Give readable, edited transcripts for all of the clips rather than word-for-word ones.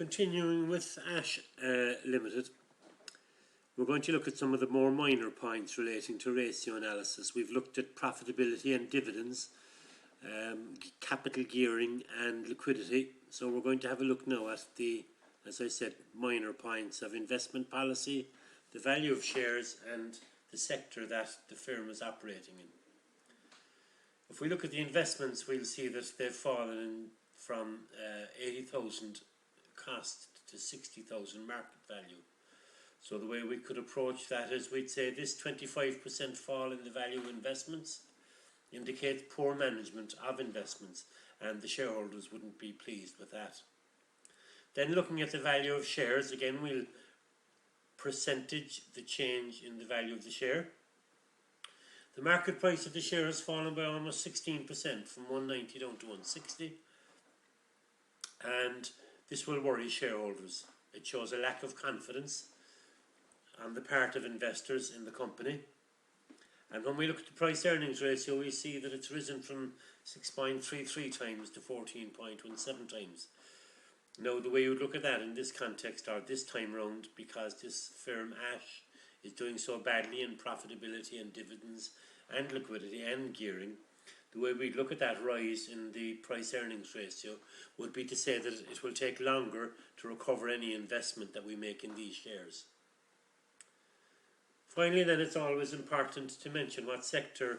Continuing with Ash Limited, we're going to look at some of the more minor points relating to ratio analysis. We've looked at profitability and dividends, capital gearing and liquidity. So we're going to have a look now at the, as I said, minor points of investment policy, the value of shares and the sector that the firm is operating in. If we look at the investments, we'll see that they've fallen from 80,000 cost to 60,000 market value. So the way we could approach that is we'd say this 25% fall in the value of investments indicates poor management of investments, and the shareholders wouldn't be pleased with that. Then looking at the value of shares, again we'll percentage the change in the value of the share. The market price of the share has fallen by almost 16%, from 190 down to 160, and this will worry shareholders. It shows a lack of confidence on the part of investors in the company. And when we look at the price earnings ratio, we see that it's risen from 6.33 times to 14.17 times. Now, the way you would look at that in this context, or this time round, because this firm Ash is doing so badly in profitability and dividends and liquidity and gearing, the way we'd look at that rise in the price earnings ratio would be to say that it will take longer to recover any investment that we make in these shares. Finally, then, it's always important to mention what sector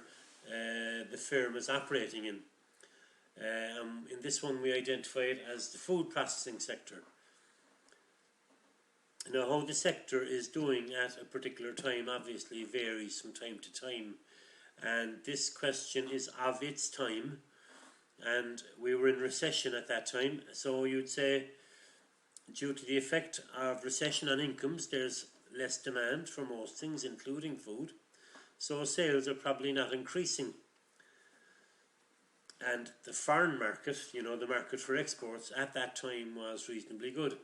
the firm is operating in. In this one we identify it as the food processing sector. Now, how the sector is doing at a particular time obviously varies from time to time, and this question is of its time, and we were in recession at that time. So you'd say, due to the effect of recession on incomes, there's less demand for most things, including food, so sales are probably not increasing. And the foreign market, the market for exports at that time, was reasonably good.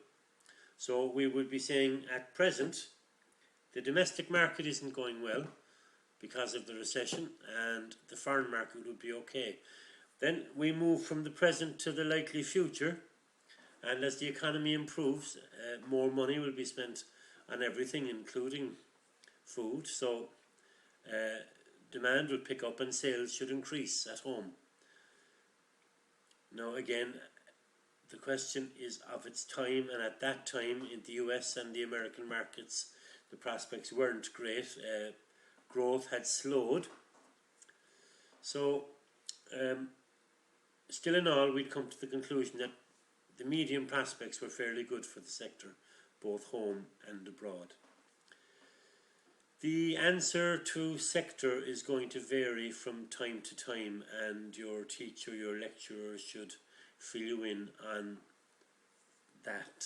So we would be saying at present the domestic market isn't going well because of the recession, and the foreign market would be okay. Then we move from the present to the likely future, and as the economy improves, more money will be spent on everything, including food. So demand will pick up and sales should increase at home. Now again, the question is of its time, and at that time in the US and the American markets the prospects weren't great. Growth had slowed. So still in all, we'd come to the conclusion that the medium prospects were fairly good for the sector, both home and abroad. The answer to sector is going to vary from time to time, and your teacher, your lecturer should fill you in on that.